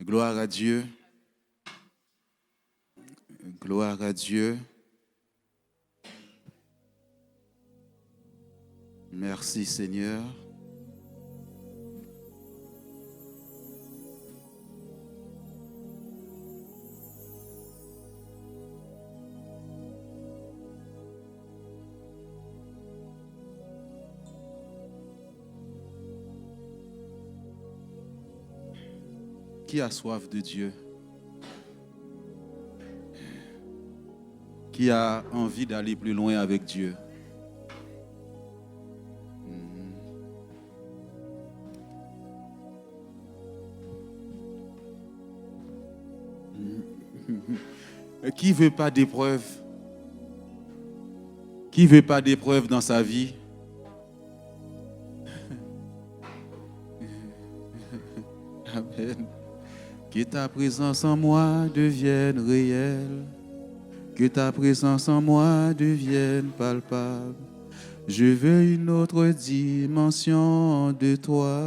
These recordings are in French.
Gloire à Dieu. Gloire à Dieu. Merci Seigneur. Qui a soif de Dieu? Qui a envie d'aller plus loin avec Dieu? Qui veut pas d'épreuve? Qui veut pas d'épreuve dans sa vie? Amen. Que ta présence en moi devienne réelle. Que ta présence en moi devienne palpable. Je veux une autre dimension de toi.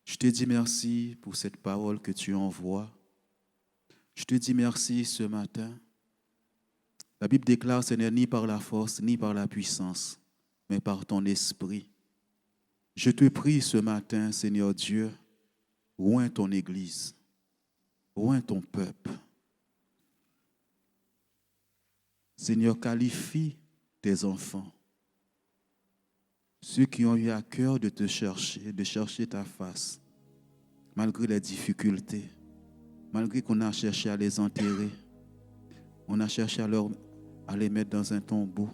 Je te dis merci pour cette parole que tu envoies. Je te dis merci ce matin. La Bible déclare, ce n'est ni par la force, ni par la puissance, mais par ton esprit. Je te prie ce matin, Seigneur Dieu, oins ton Église, oins ton peuple. Seigneur, qualifie tes enfants, ceux qui ont eu à cœur de te chercher, de chercher ta face, malgré les difficultés, malgré qu'on a cherché à les enterrer, on a cherché à les mettre dans un tombeau,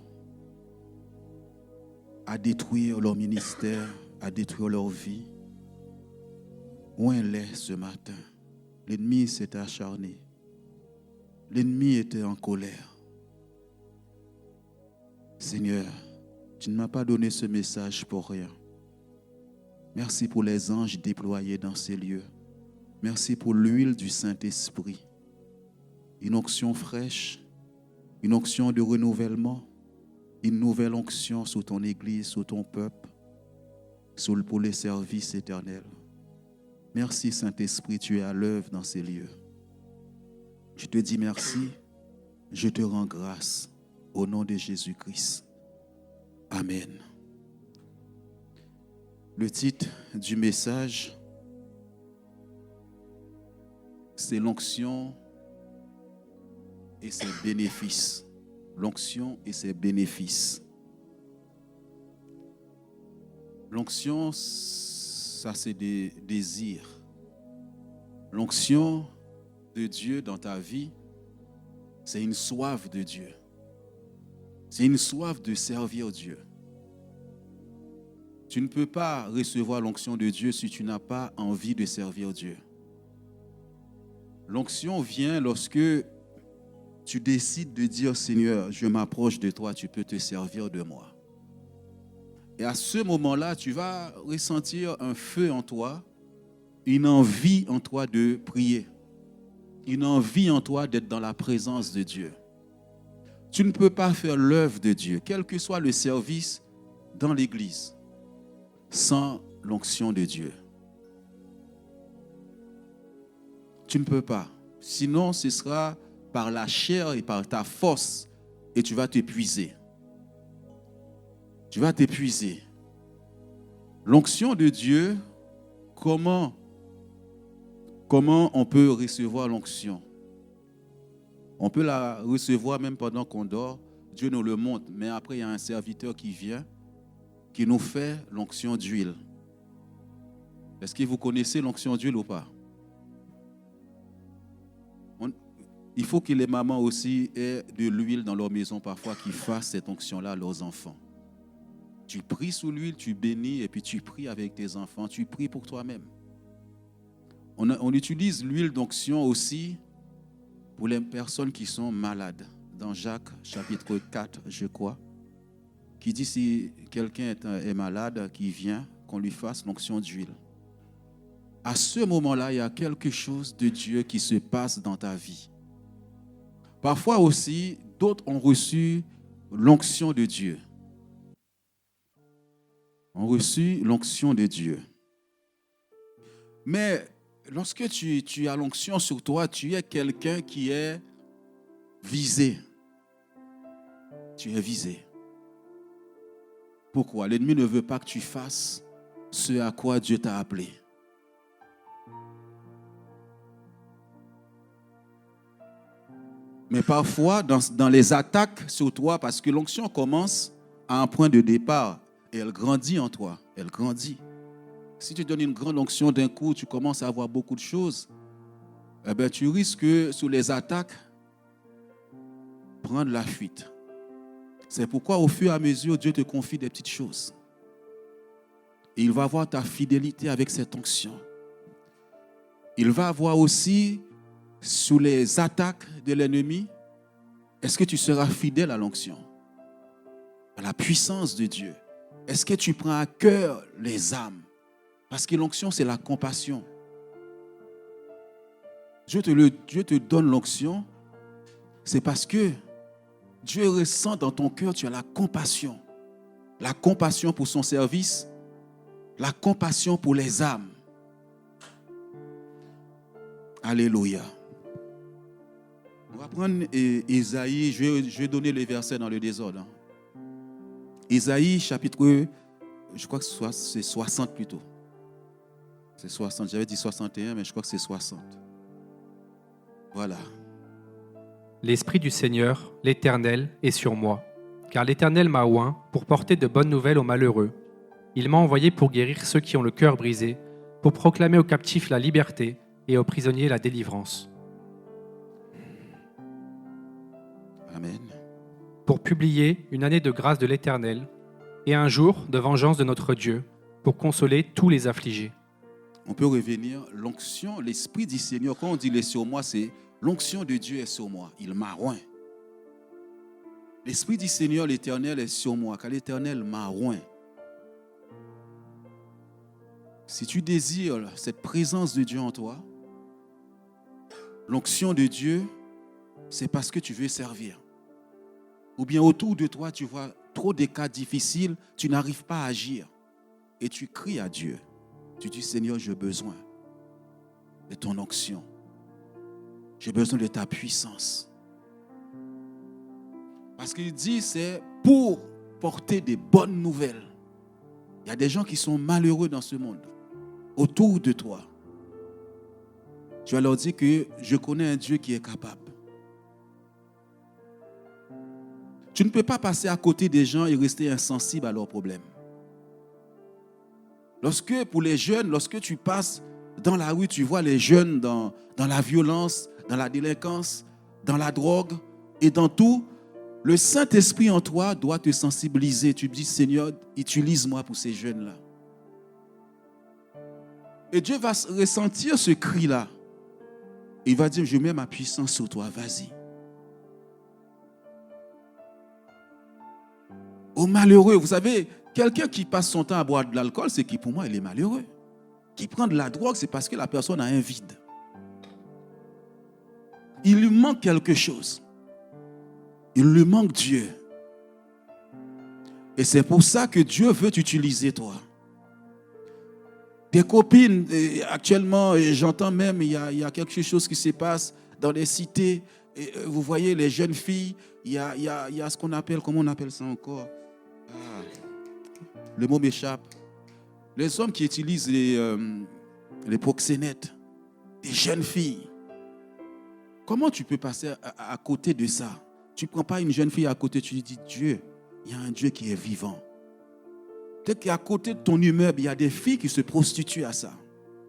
à détruire leur ministère, à détruire leur vie. Oins-les ce matin. L'ennemi s'est acharné. L'ennemi était en colère. Seigneur, tu ne m'as pas donné ce message pour rien. Merci pour les anges déployés dans ces lieux. Merci pour l'huile du Saint-Esprit. Une onction fraîche, une onction de renouvellement, une nouvelle onction sur ton Église, sur ton peuple, pour les services éternels. Merci Saint-Esprit, tu es à l'œuvre dans ces lieux. Je te dis merci, je te rends grâce au nom de Jésus-Christ. Amen. Le titre du message, c'est l'onction et ses bénéfices. L'onction et ses bénéfices. L'onction, ça c'est des désirs. L'onction de Dieu dans ta vie, c'est une soif de Dieu. C'est une soif de servir Dieu. Tu ne peux pas recevoir l'onction de Dieu si tu n'as pas envie de servir Dieu. L'onction vient lorsque tu décides de dire, Seigneur, je m'approche de toi, tu peux te servir de moi. Et à ce moment-là, tu vas ressentir un feu en toi, une envie en toi de prier, une envie en toi d'être dans la présence de Dieu. Tu ne peux pas faire l'œuvre de Dieu, quel que soit le service dans l'Église, sans l'onction de Dieu. Tu ne peux pas. Sinon, ce sera par la chair et par ta force et tu vas t'épuiser. Tu vas t'épuiser. L'onction de Dieu, comment on peut recevoir l'onction? On peut la recevoir même pendant qu'on dort. Dieu nous le montre. Mais après, il y a un serviteur qui vient, qui nous fait l'onction d'huile. Est-ce que vous connaissez l'onction d'huile ou pas? Il faut que les mamans aussi aient de l'huile dans leur maison parfois, qui fassent cette onction-là à leurs enfants. Tu pries sous l'huile, tu bénis et puis tu pries avec tes enfants, tu pries pour toi-même. On utilise l'huile d'onction aussi pour les personnes qui sont malades. Dans Jacques chapitre 4, je crois, qui dit si quelqu'un est malade, qui vient, qu'on lui fasse l'onction d'huile. À ce moment-là, il y a quelque chose de Dieu qui se passe dans ta vie. Parfois aussi, d'autres ont reçu l'onction de Dieu. Ont reçu l'onction de Dieu. Mais lorsque tu as l'onction sur toi, tu es quelqu'un qui est visé. Tu es visé. Pourquoi? L'ennemi ne veut pas que tu fasses ce à quoi Dieu t'a appelé. Mais parfois, dans les attaques sur toi, parce que l'onction commence à un point de départ et elle grandit en toi. Elle grandit. Si tu donnes une grande onction d'un coup, tu commences à avoir beaucoup de choses. Eh bien, tu risques, sous les attaques, prendre la fuite. C'est pourquoi, au fur et à mesure, Dieu te confie des petites choses. Et il va voir ta fidélité avec cette onction. Il va voir aussi, sous les attaques de l'ennemi, est-ce que tu seras fidèle à l'onction, à la puissance de Dieu? Est-ce que tu prends à cœur les âmes? Parce que l'onction, c'est la compassion. Dieu te donne l'onction, c'est parce que Dieu ressent dans ton cœur, tu as la compassion. La compassion pour son service, la compassion pour les âmes. Alléluia. On va prendre Ésaïe, je vais donner les versets dans le désordre. Ésaïe, chapitre, je crois que c'est 60 plutôt. C'est 60, j'avais dit 61, mais je crois que c'est 60. Voilà. L'Esprit du Seigneur, l'Éternel, est sur moi, car l'Éternel m'a oint pour porter de bonnes nouvelles aux malheureux. Il m'a envoyé pour guérir ceux qui ont le cœur brisé, pour proclamer aux captifs la liberté et aux prisonniers la délivrance. Amen. Pour publier une année de grâce de l'Éternel et un jour de vengeance de notre Dieu, pour consoler tous les affligés. On peut revenir, l'onction, l'Esprit du Seigneur, quand on dit « il est sur moi », c'est l'onction de Dieu est sur moi, il m'a oint. L'Esprit du Seigneur, l'Éternel est sur moi, car l'Éternel m'a oint. Si tu désires cette présence de Dieu en toi, l'onction de Dieu, c'est parce que tu veux servir. Ou bien autour de toi, tu vois trop de cas difficiles, tu n'arrives pas à agir. Et tu cries à Dieu. Tu dis, Seigneur, j'ai besoin de ton onction. J'ai besoin de ta puissance. Parce qu'il dit, c'est pour porter des bonnes nouvelles. Il y a des gens qui sont malheureux dans ce monde, autour de toi. Tu vas leur dire que je connais un Dieu qui est capable. Tu ne peux pas passer à côté des gens et rester insensible à leurs problèmes. Pour les jeunes, lorsque tu passes dans la rue, tu vois les jeunes dans la violence, dans la délinquance, dans la drogue et dans tout, le Saint-Esprit en toi doit te sensibiliser. Tu te dis, Seigneur, utilise-moi pour ces jeunes-là. Et Dieu va ressentir ce cri-là. Il va dire, je mets ma puissance sur toi, vas-y. Aux malheureux, vous savez, quelqu'un qui passe son temps à boire de l'alcool, c'est qui pour moi, il est malheureux. Qui prend de la drogue, c'est parce que la personne a un vide. Il lui manque quelque chose. Il lui manque Dieu. Et c'est pour ça que Dieu veut t'utiliser, toi. Tes copines, actuellement, j'entends même, il y a quelque chose qui se passe dans les cités. Et vous voyez, les jeunes filles, il y a ce qu'on appelle, comment on appelle ça encore? Le mot m'échappe. Les hommes qui utilisent les proxénètes, des jeunes filles. Comment tu peux passer à côté de ça? Tu ne prends pas une jeune fille à côté, tu lui dis, Dieu, il y a un Dieu qui est vivant. Peut-être qu'à côté de ton immeuble, il y a des filles qui se prostituent à ça.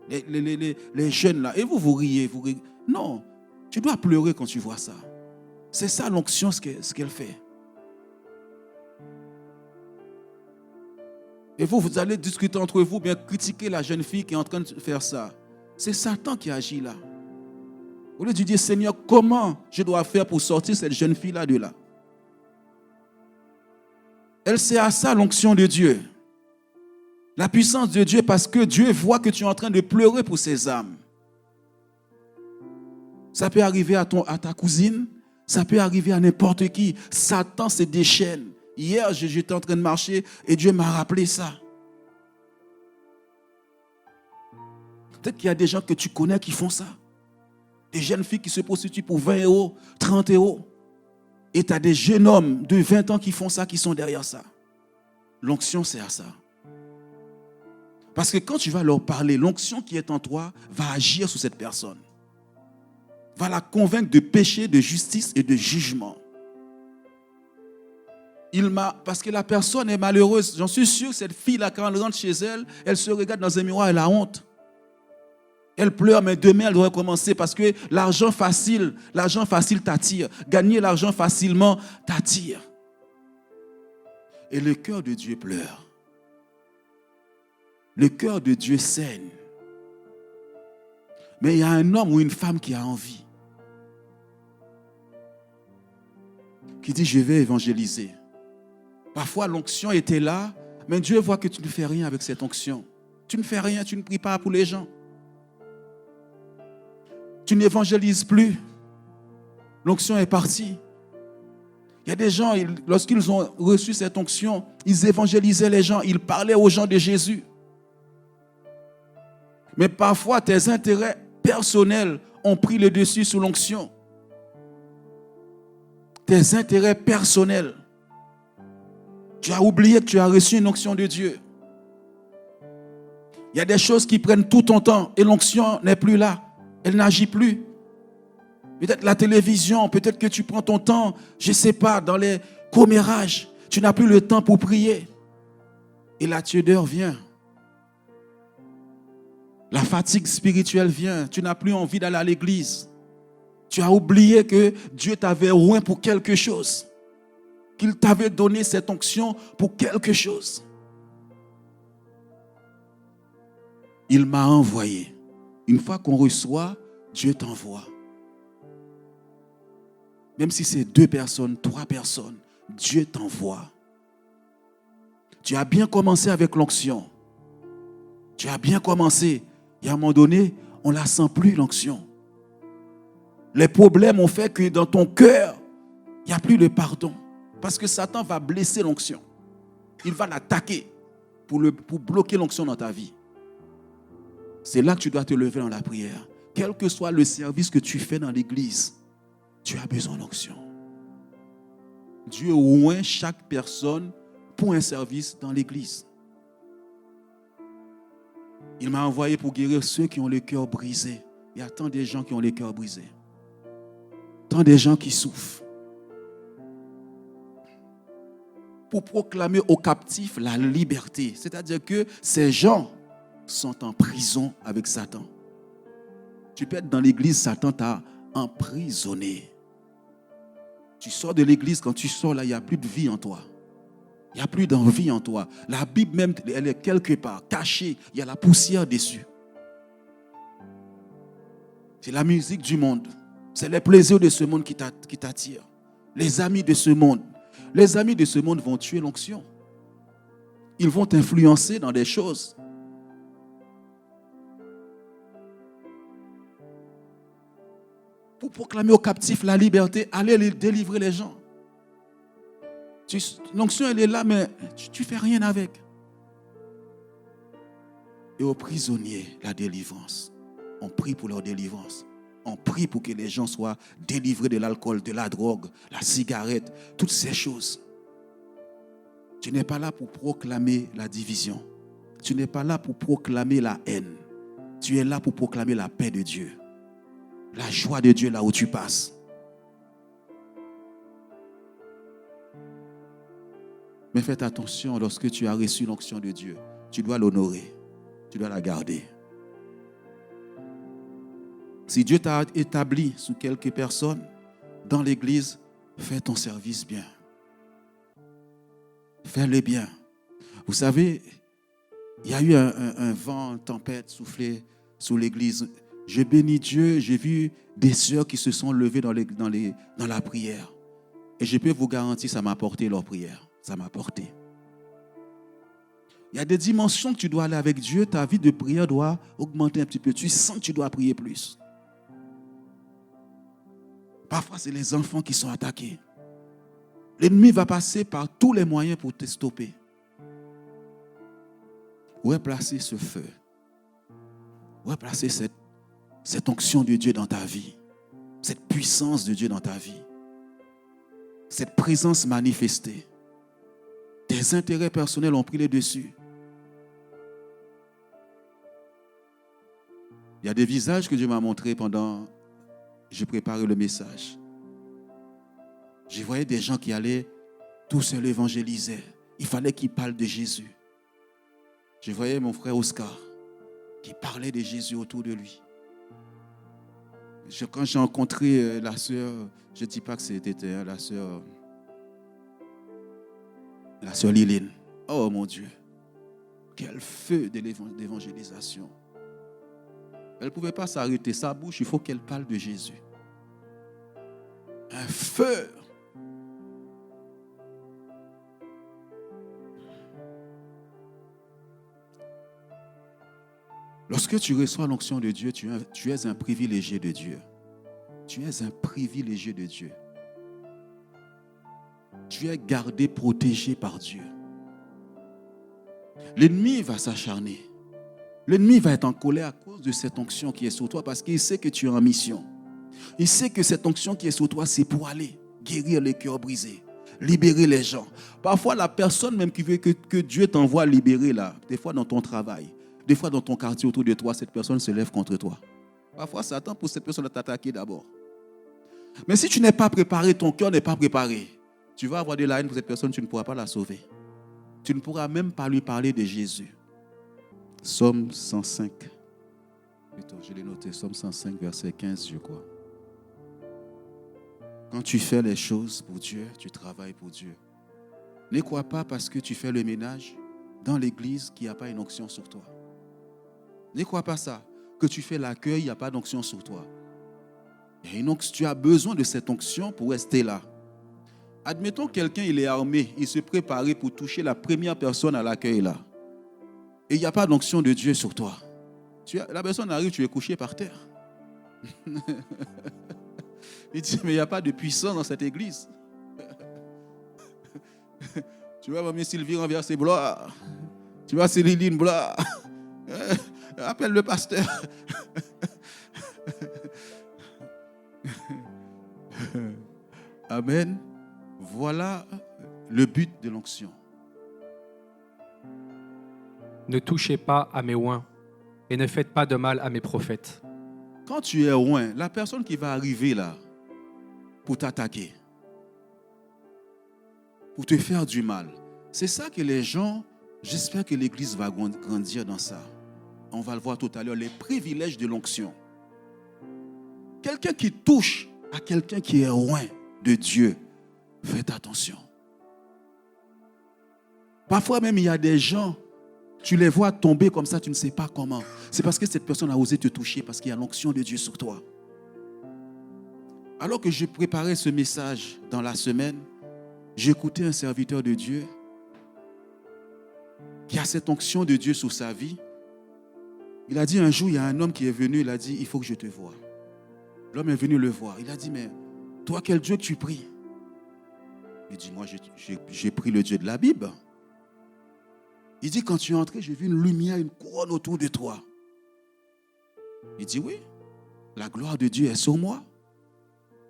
Les jeunes là. Et vous riez, vous riez. Non, tu dois pleurer quand tu vois ça. C'est ça l'onction, ce qu'elle fait. Et vous allez discuter entre vous, bien critiquer la jeune fille qui est en train de faire ça. C'est Satan qui agit là. Au lieu de dire, Seigneur, comment je dois faire pour sortir cette jeune fille-là de là? Elle, c'est à ça l'onction de Dieu. La puissance de Dieu, parce que Dieu voit que tu es en train de pleurer pour ces âmes. Ça peut arriver à ta cousine, ça peut arriver à n'importe qui. Satan se déchaîne. Hier, j'étais en train de marcher et Dieu m'a rappelé ça. Peut-être qu'il y a des gens que tu connais qui font ça. Des jeunes filles qui se prostituent pour 20 euros, 30 euros. Et tu as des jeunes hommes de 20 ans qui font ça, qui sont derrière ça. L'onction, c'est à ça. Parce que quand tu vas leur parler, l'onction qui est en toi va agir sur cette personne. Va la convaincre de péché, de justice et de jugement. Parce que la personne est malheureuse. J'en suis sûr que cette fille-là, quand elle rentre chez elle, elle se regarde dans un miroir, elle a honte. Elle pleure, mais demain, elle doit recommencer parce que l'argent facile t'attire. Gagner l'argent facilement t'attire. Et le cœur de Dieu pleure. Le cœur de Dieu saigne. Mais il y a un homme ou une femme qui a envie. Qui dit, je vais évangéliser. Parfois, l'onction était là, mais Dieu voit que tu ne fais rien avec cette onction. Tu ne fais rien, tu ne pries pas pour les gens. Tu n'évangélises plus. L'onction est partie. Il y a des gens, lorsqu'ils ont reçu cette onction, ils évangélisaient les gens, ils parlaient aux gens de Jésus. Mais parfois, tes intérêts personnels ont pris le dessus sous l'onction. Tes intérêts personnels. Tu as oublié que tu as reçu une onction de Dieu. Il y a des choses qui prennent tout ton temps et l'onction n'est plus là. Elle n'agit plus. Peut-être la télévision, peut-être que tu prends ton temps, je ne sais pas, dans les commérages. Tu n'as plus le temps pour prier. Et la tiédeur vient. La fatigue spirituelle vient. Tu n'as plus envie d'aller à l'église. Tu as oublié que Dieu t'avait oint pour quelque chose. Qu'il t'avait donné cette onction pour quelque chose. Il m'a envoyé. Une fois qu'on reçoit, Dieu t'envoie. Même si c'est 2 personnes, 3 personnes, Dieu t'envoie. Tu as bien commencé avec l'onction. Tu as bien commencé. Et à un moment donné, on ne la sent plus, l'onction. Les problèmes ont fait que dans ton cœur, il n'y a plus de pardon. Parce que Satan va blesser l'onction. Il va l'attaquer pour bloquer l'onction dans ta vie. C'est là que tu dois te lever dans la prière. Quel que soit le service que tu fais dans l'église, tu as besoin d'onction. Dieu oint chaque personne pour un service dans l'église. Il m'a envoyé pour guérir ceux qui ont le cœur brisé. Il y a tant de gens qui ont le cœur brisé. Tant de gens qui souffrent. Pour proclamer aux captifs la liberté. C'est-à-dire que ces gens sont en prison avec Satan. Tu peux être dans l'église, Satan t'a emprisonné. Tu sors de l'église, quand tu sors là, il n'y a plus de vie en toi. Il n'y a plus d'envie en toi. La Bible même, elle est quelque part, cachée. Il y a la poussière dessus. C'est la musique du monde. C'est les plaisirs de ce monde qui t'attirent. Les amis de ce monde. Les amis de ce monde vont tuer l'onction. Ils vont t'influencer dans des choses. Pour proclamer aux captifs la liberté, allez délivrer les gens. L'onction, elle est là, mais tu ne fais rien avec. Et aux prisonniers, la délivrance. On prie pour leur délivrance. On prie pour que les gens soient délivrés de l'alcool, de la drogue, la cigarette, toutes ces choses. Tu n'es pas là pour proclamer la division. Tu n'es pas là pour proclamer la haine. Tu es là pour proclamer la paix de Dieu. La joie de Dieu là où tu passes. Mais faites attention, lorsque tu as reçu l'onction de Dieu, tu dois l'honorer. Tu dois la garder. Si Dieu t'a établi sous quelques personnes dans l'église, fais ton service bien. Fais-le bien. Vous savez, il y a eu un vent, une tempête soufflé sous l'église. Je bénis Dieu, j'ai vu des sœurs qui se sont levées dans la prière. Et je peux vous garantir, ça m'a apporté leur prière. Ça m'a apporté. Il y a des dimensions que tu dois aller avec Dieu. Ta vie de prière doit augmenter un petit peu. Tu sens que tu dois prier plus. Parfois, c'est les enfants qui sont attaqués. L'ennemi va passer par tous les moyens pour te stopper. Où est placé ce feu? Ouais, placer cette onction de Dieu dans ta vie. Cette puissance de Dieu dans ta vie. Cette présence manifestée. Tes intérêts personnels ont pris le dessus. Il y a des visages que Dieu m'a montrés pendant que je préparais le message. Je voyais des gens qui allaient tout seuls évangéliser. Il fallait qu'ils parlent de Jésus. Je voyais mon frère Oscar qui parlait de Jésus autour de lui. Quand j'ai rencontré la sœur, je ne dis pas que c'était la sœur Liline. Oh mon Dieu, quel feu d'évangélisation. Elle ne pouvait pas s'arrêter. Sa bouche, il faut qu'elle parle de Jésus. Un feu. Lorsque tu reçois l'onction de Dieu, tu es un privilégié de Dieu. Tu es un privilégié de Dieu. Tu es gardé, protégé par Dieu. L'ennemi va s'acharner. L'ennemi va être en colère à cause de cette onction qui est sur toi parce qu'il sait que tu es en mission. Il sait que cette onction qui est sur toi, c'est pour aller guérir les cœurs brisés, libérer les gens. Parfois, la personne même qui veut que Dieu t'envoie libérer, là, des fois dans ton travail, des fois dans ton quartier autour de toi, cette personne se lève contre toi. Parfois, Satan pousse cette personne à t'attaquer d'abord. Mais si tu n'es pas préparé, ton cœur n'est pas préparé, tu vas avoir de la haine pour cette personne, tu ne pourras pas la sauver. Tu ne pourras même pas lui parler de Jésus. Psaume 105. Plutôt, je l'ai noté, Psaume 105, verset 15, je crois. Quand tu fais les choses pour Dieu, tu travailles pour Dieu. Ne crois pas parce que tu fais le ménage dans l'église qu'il n'y a pas une onction sur toi. Ne crois pas ça, que tu fais l'accueil, il n'y a pas d'onction sur toi. Tu as besoin de cette onction pour rester là. Admettons quelqu'un, il est armé, il se prépare pour toucher la première personne à l'accueil là. Et il n'y a pas d'onction de Dieu sur toi. La personne arrive, tu es couché par terre. Il dit, mais il n'y a pas de puissance dans cette église. Tu vois, Mamie Sylvie renverser blois. Tu vois, Céline blois. Appelle le pasteur. Amen. Voilà le but de l'onction. Ne touchez pas à mes oints et ne faites pas de mal à mes prophètes. Quand tu es oint, la personne qui va arriver là pour t'attaquer, pour te faire du mal, c'est ça que les gens, j'espère que l'Église va grandir dans ça. On va le voir tout à l'heure, les privilèges de l'onction. Quelqu'un qui touche à quelqu'un qui est oint de Dieu, faites attention. Parfois même, il y a des gens, tu les vois tomber comme ça, tu ne sais pas comment. C'est parce que cette personne a osé te toucher, parce qu'il y a l'onction de Dieu sur toi. Alors que je préparais ce message dans la semaine, j'écoutais un serviteur de Dieu qui a cette onction de Dieu sur sa vie. Il a dit un jour, il y a un homme qui est venu, il a dit, il faut que je te voie. L'homme est venu le voir. Il a dit, mais toi, quel Dieu que tu pries? Il dit, moi, j'ai pris le Dieu de la Bible. Il dit, quand tu es entré, j'ai vu une lumière, une couronne autour de toi. Il dit, oui, la gloire de Dieu est sur moi.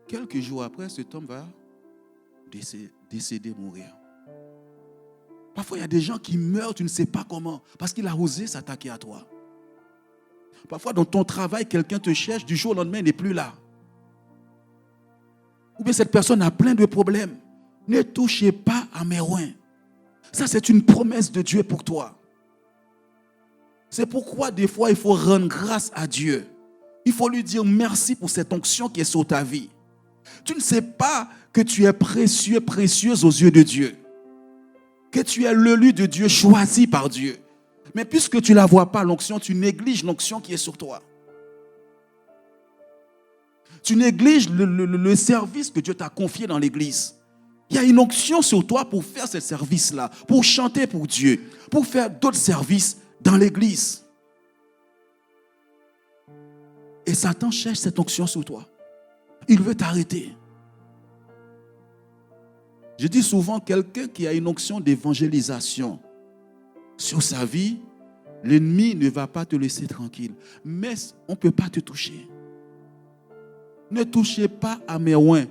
Quelques jours après, cet homme va décéder, mourir. Parfois, il y a des gens qui meurent, tu ne sais pas comment, parce qu'il a osé s'attaquer à toi. Parfois, dans ton travail, quelqu'un te cherche, du jour au lendemain, il n'est plus là. Ou bien cette personne a plein de problèmes. Ne touchez pas à mes oints. Ça, c'est une promesse de Dieu pour toi. C'est pourquoi, des fois, il faut rendre grâce à Dieu. Il faut lui dire merci pour cette onction qui est sur ta vie. Tu ne sais pas que tu es précieux, précieuse aux yeux de Dieu. Que tu es l'élu de Dieu, choisi par Dieu. Mais puisque tu ne la vois pas, l'onction, tu négliges l'onction qui est sur toi. Tu négliges le service que Dieu t'a confié dans l'église. Il y a une onction sur toi pour faire ce service-là, pour chanter pour Dieu, pour faire d'autres services dans l'église. Et Satan cherche cette onction sur toi. Il veut t'arrêter. Je dis souvent, quelqu'un qui a une onction d'évangélisation sur sa vie, L'ennemi ne va pas te laisser tranquille. Mais on ne peut pas te toucher. Ne touchez pas à mes oins.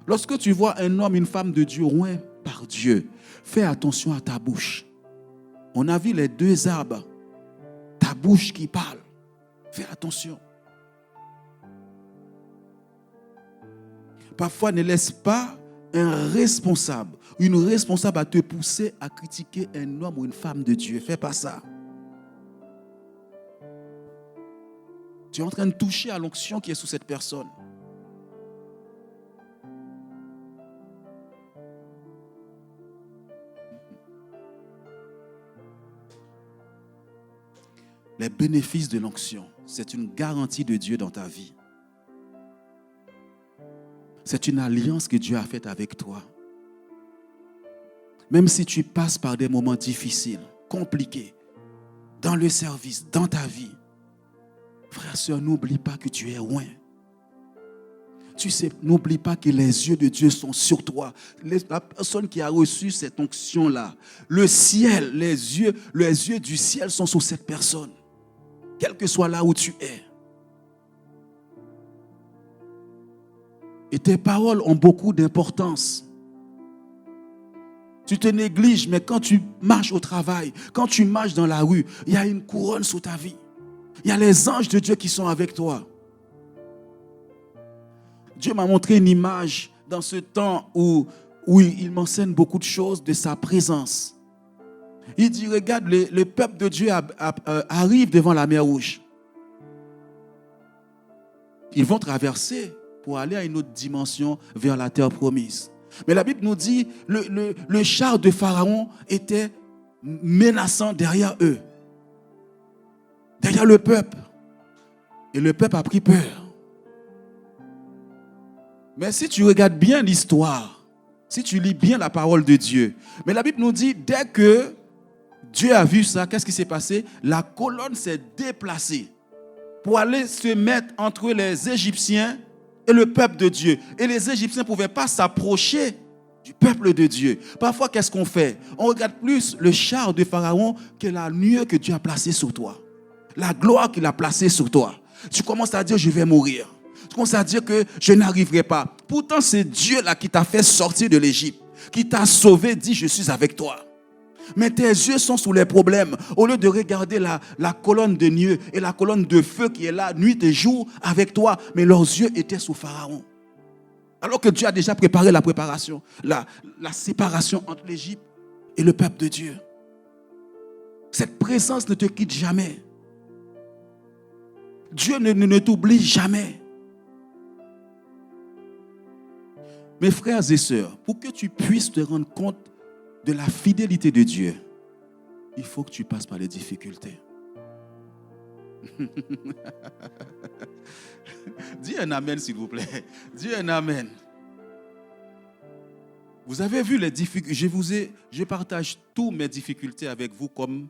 Lorsque tu vois un homme, une femme de Dieu oint par Dieu, fais attention à ta bouche. On a vu les deux arbres. Ta bouche qui parle. Fais attention. Parfois, ne laisse pas un responsable, une responsable à te pousser à critiquer un homme ou une femme de Dieu. Fais pas ça. Tu es en train de toucher à l'onction qui est sous cette personne. Les bénéfices de l'onction, c'est une garantie de Dieu dans ta vie. C'est une alliance que Dieu a faite avec toi. Même si tu passes par des moments difficiles, compliqués, dans le service, dans ta vie, frère, sœur, n'oublie pas que tu es loin. Tu sais, n'oublie pas que les yeux de Dieu sont sur toi. La personne qui a reçu cette onction-là, le ciel, les yeux du ciel sont sur cette personne. Quel que soit là où tu es. Et tes paroles ont beaucoup d'importance. Tu te négliges, mais quand tu marches au travail, quand tu marches dans la rue, il y a une couronne sous ta vie. Il y a les anges de Dieu qui sont avec toi. Dieu m'a montré une image dans ce temps où il m'enseigne beaucoup de choses de sa présence. Il dit, regarde, le peuple de Dieu arrive devant la mer Rouge. Ils vont traverser pour aller à une autre dimension vers la terre promise. Mais la Bible nous dit, le char de Pharaon était menaçant derrière eux. Derrière le peuple. Et le peuple a pris peur. Mais si tu regardes bien l'histoire, si tu lis bien la parole de Dieu, mais la Bible nous dit, dès que Dieu a vu ça, qu'est-ce qui s'est passé? La colonne s'est déplacée pour aller se mettre entre les Égyptiens et le peuple de Dieu. Et les Égyptiens ne pouvaient pas s'approcher du peuple de Dieu. Parfois, qu'est-ce qu'on fait? On regarde plus le char de Pharaon que la nuée que Dieu a placée sur toi. La gloire qu'il a placée sur toi. Tu commences à dire, je vais mourir. Tu commences à dire que je n'arriverai pas. Pourtant, c'est Dieu là qui t'a fait sortir de l'Égypte, qui t'a sauvé, dit, je suis avec toi. Mais tes yeux sont sous les problèmes. Au lieu de regarder la colonne de nuée et la colonne de feu qui est là nuit et jour avec toi, mais leurs yeux étaient sous Pharaon. Alors que Dieu a déjà préparé la préparation, la séparation entre l'Égypte et le peuple de Dieu. Cette présence ne te quitte jamais. Dieu ne t'oublie jamais. Mes frères et sœurs, pour que tu puisses te rendre compte de la fidélité de Dieu, il faut que tu passes par les difficultés. Dis un amen, s'il vous plaît. Dis un amen. Vous avez vu les difficultés. Je partage toutes mes difficultés avec vous comme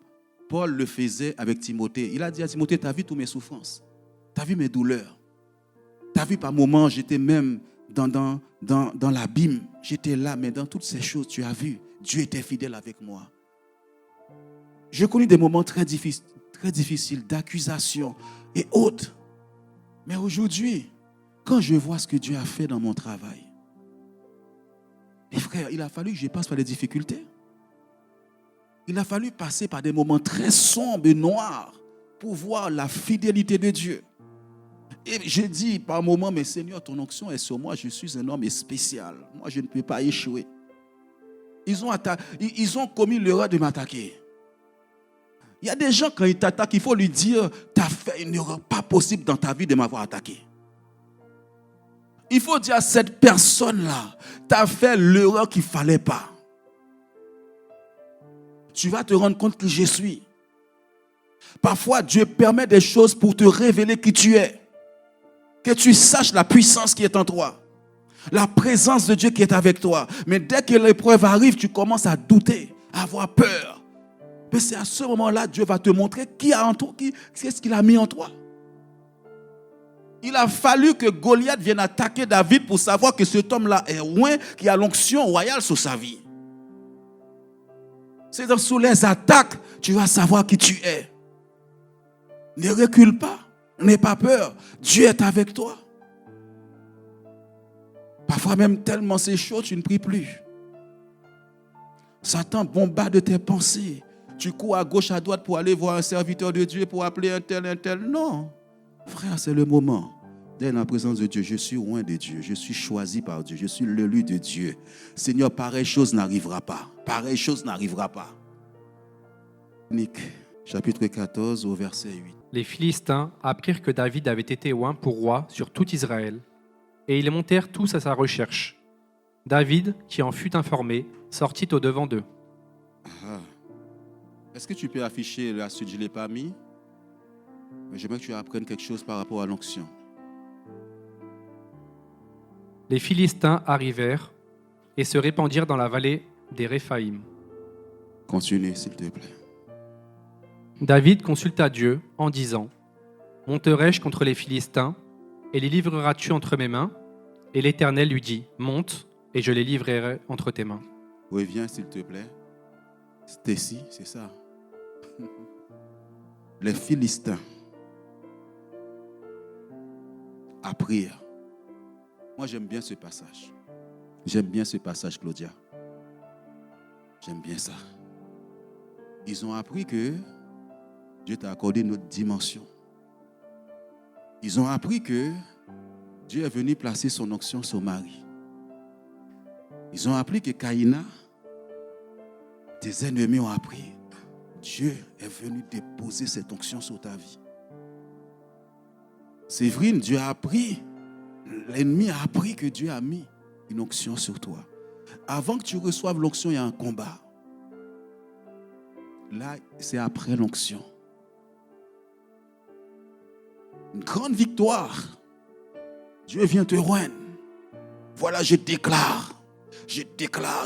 Paul le faisait avec Timothée. Il a dit à Timothée, tu as vu toutes mes souffrances. Tu as vu mes douleurs. Tu as vu par moments, j'étais même dans l'abîme. J'étais là, mais dans toutes ces choses, tu as vu, Dieu était fidèle avec moi. J'ai connu des moments très difficiles d'accusations et autres. Mais aujourd'hui, quand je vois ce que Dieu a fait dans mon travail, mes frères, il a fallu que je passe par les difficultés. Il a fallu passer par des moments très sombres et noirs pour voir la fidélité de Dieu. Et je dis par moments, mais Seigneur, ton onction est sur moi, je suis un homme spécial. Moi, je ne peux pas échouer. Ils ont commis l'erreur de m'attaquer. Il y a des gens, quand ils t'attaquent, il faut lui dire, tu as fait une erreur pas possible dans ta vie de m'avoir attaqué. Il faut dire à cette personne-là, tu as fait l'erreur qu'il ne fallait pas. Tu vas te rendre compte qui je suis. Parfois, Dieu permet des choses pour te révéler qui tu es. Que tu saches la puissance qui est en toi. La présence de Dieu qui est avec toi. Mais dès que l'épreuve arrive, tu commences à douter, à avoir peur. Mais c'est à ce moment-là, Dieu va te montrer qui a en toi, qu'est-ce qu'il a mis en toi. Il a fallu que Goliath vienne attaquer David pour savoir que cet homme-là est loin, qui a l'onction royale sur sa vie. C'est dans sous les attaques, tu vas savoir qui tu es. Ne recule pas, n'aie pas peur. Dieu est avec toi. Parfois même tellement c'est chaud, tu ne pries plus. Satan bombarde tes pensées. Tu cours à gauche, à droite pour aller voir un serviteur de Dieu, pour appeler un tel. Non. Frère, c'est le moment. Dès la présence de Dieu, je suis loin de Dieu. Je suis choisi par Dieu. Je suis l'élu de Dieu. Seigneur, pareille chose n'arrivera pas. Pareille chose n'arrivera pas. Nick, chapitre 14, au verset 8. Les Philistins apprirent que David avait été oint pour roi sur tout Israël, et ils montèrent tous à sa recherche. David, qui en fut informé, sortit au-devant d'eux. Ah. Est-ce que tu peux afficher la suite? Je ne l'ai pas mis. Mais j'aimerais que tu apprennes quelque chose par rapport à l'onction. Les Philistins arrivèrent et se répandirent dans la vallée des Réphaïm. Continue, s'il te plaît. David consulta Dieu en disant : Monterai-je contre les Philistins, et les livreras-tu entre mes mains ? Et l'Éternel lui dit : Monte, et je les livrerai entre tes mains. Reviens, s'il te plaît. Stacy, c'est ça. Les Philistins apprirent. Moi, j'aime bien ce passage. J'aime bien ce passage, Claudia. J'aime bien ça. Ils ont appris que Dieu t'a accordé une autre dimension. Ils ont appris que Dieu est venu placer son onction sur Marie. Ils ont appris que Caïna, tes ennemis ont appris. Dieu est venu déposer cette onction sur ta vie. Séverine, Dieu a appris. L'ennemi a appris que Dieu a mis une onction sur toi. Avant que tu reçoives l'onction, il y a un combat. Là, c'est après l'onction. Une grande victoire. Dieu vient te rejoindre. Voilà, je déclare,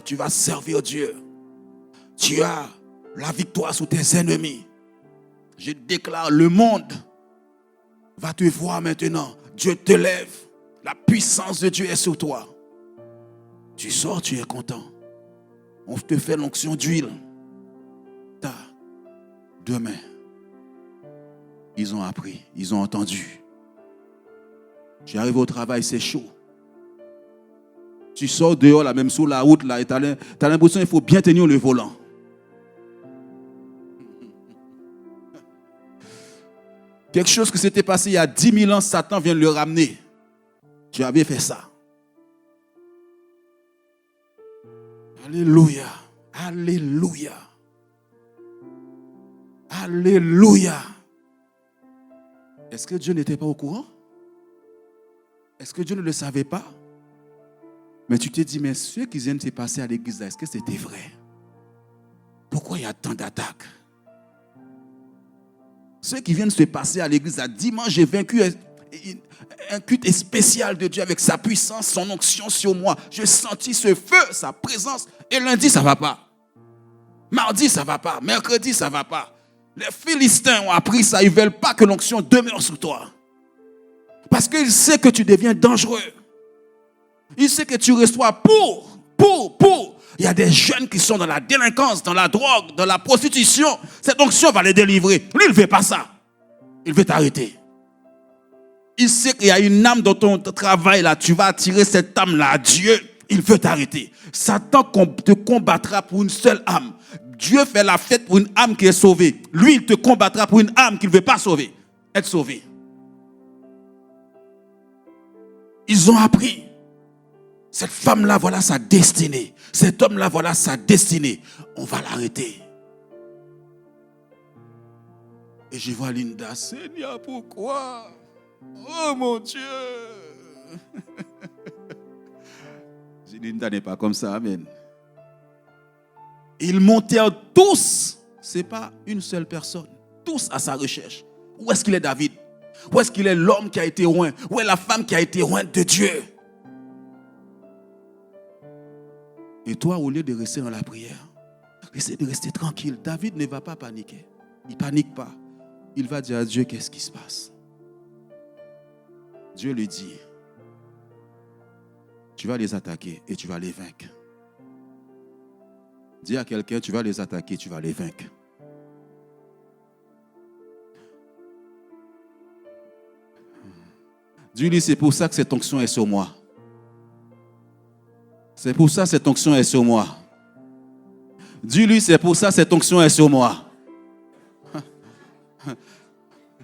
tu vas servir Dieu. Tu as la victoire sur tes ennemis. Je déclare, le monde va te voir maintenant. Dieu te lève. La puissance de Dieu est sur toi. Tu sors, tu es content. On te fait l'onction d'huile. Demain, ils ont appris, ils ont entendu. Tu arrives au travail, c'est chaud. Tu sors dehors, là, même sur la route, là, et tu as l'impression qu'il faut bien tenir le volant. Quelque chose qui s'était passé il y a 10 000 ans, Satan vient le ramener. Tu avais fait ça. Alléluia. Alléluia. Alléluia. Est-ce que Dieu n'était pas au courant? Est-ce que Dieu ne le savait pas? Mais tu te dis, mais ce qui vient de se passer à l'église, est-ce que c'était vrai? Pourquoi il y a tant d'attaques? Ce qui vient de se passer à l'église, dimanche, j'ai vaincu un culte spécial de Dieu avec sa puissance, son onction sur moi. J'ai senti ce feu, sa présence. Et lundi, ça ne va pas. Mardi, ça ne va pas. Mercredi, ça ne va pas. Les Philistins ont appris ça. Ils ne veulent pas que l'onction demeure sur toi. Parce qu'ils savent que tu deviens dangereux. Ils savent que tu reçois pour. Il y a des jeunes qui sont dans la délinquance, dans la drogue, dans la prostitution. Cette onction va les délivrer. Lui, il ne veut pas ça. Il veut t'arrêter. Il sait qu'il y a une âme dans ton travail là. Tu vas attirer cette âme-là à Dieu. Il veut t'arrêter. Satan te combattra pour une seule âme. Dieu fait la fête pour une âme qui est sauvée. Lui, il te combattra pour une âme qu'il ne veut pas sauver. Être sauvé. Ils ont appris. Cette femme-là, voilà sa destinée. Cet homme-là, voilà sa destinée. On va l'arrêter. Et je vois Linda. Seigneur, pourquoi? Oh mon Dieu. Linda n'est pas comme ça, amen. Ils montèrent tous. Ce n'est pas une seule personne. Tous à sa recherche. Où est-ce qu'il est David? Où est-ce qu'il est l'homme qui a été oint? Où est la femme qui a été ointe de Dieu? Et toi, au lieu de rester dans la prière, essaie de rester tranquille. David ne va pas paniquer. Il ne panique pas. Il va dire à Dieu, qu'est-ce qui se passe? Dieu lui dit, tu vas les attaquer et tu vas les vaincre. Dis à quelqu'un, tu vas les attaquer, tu vas les vaincre. Dis-lui, c'est pour ça que cette onction est sur moi. C'est pour ça que cette onction est sur moi. Dis-lui, c'est pour ça que cette onction est sur moi.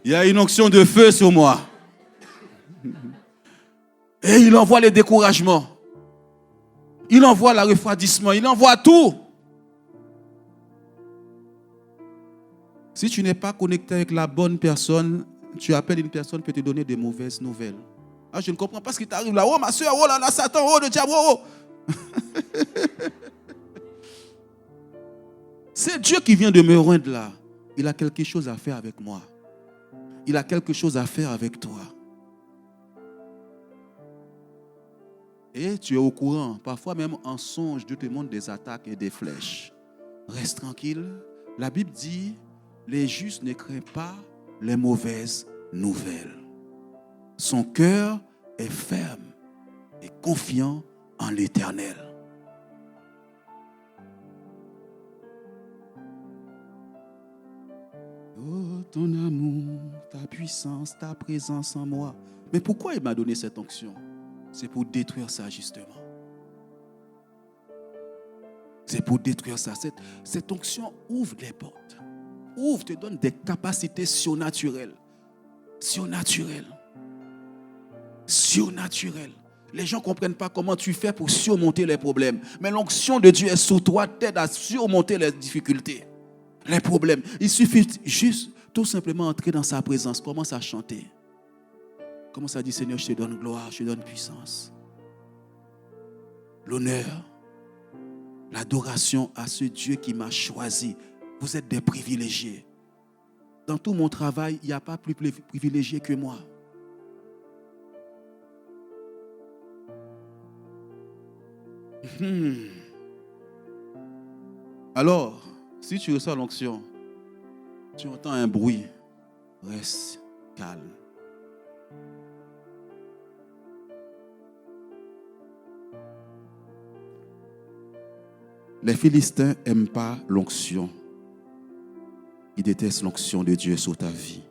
Il y a une onction de feu sur moi. Et il envoie les découragements. Il envoie le refroidissement. Il envoie tout. Si tu n'es pas connecté avec la bonne personne, tu appelles une personne qui peut te donner des mauvaises nouvelles. Ah, je ne comprends pas ce qui t'arrive là. Oh, ma soeur, oh là là, Satan, oh, le diable, oh. C'est Dieu qui vient de me rendre là. Il a quelque chose à faire avec moi. Il a quelque chose à faire avec toi. Et tu es au courant. Parfois même en songe, Dieu te montre des attaques et des flèches. Reste tranquille. La Bible dit, les justes ne craignent pas les mauvaises nouvelles. Son cœur est ferme et confiant en l'Éternel. Oh, ton amour, ta puissance, ta présence en moi. Mais pourquoi il m'a donné cette onction? C'est pour détruire ça justement. C'est pour détruire ça. Cette onction ouvre les portes. Ouvre, te donne des capacités surnaturelles. Surnaturelles. Surnaturelles. Les gens ne comprennent pas comment tu fais pour surmonter les problèmes. Mais l'onction de Dieu est sur toi, t'aide à surmonter les difficultés, les problèmes. Il suffit juste, tout simplement, entrer dans sa présence. Commence à chanter. Commence à dire, Seigneur, je te donne gloire, je te donne puissance. L'honneur, l'adoration à ce Dieu qui m'a choisi. Vous êtes des privilégiés. Dans tout mon travail, il n'y a pas plus privilégié que moi. Alors, si tu reçois l'onction, tu entends un bruit, reste calme. Les Philistins n'aiment pas l'onction. Ils détestent l'onction de Dieu sur ta vie.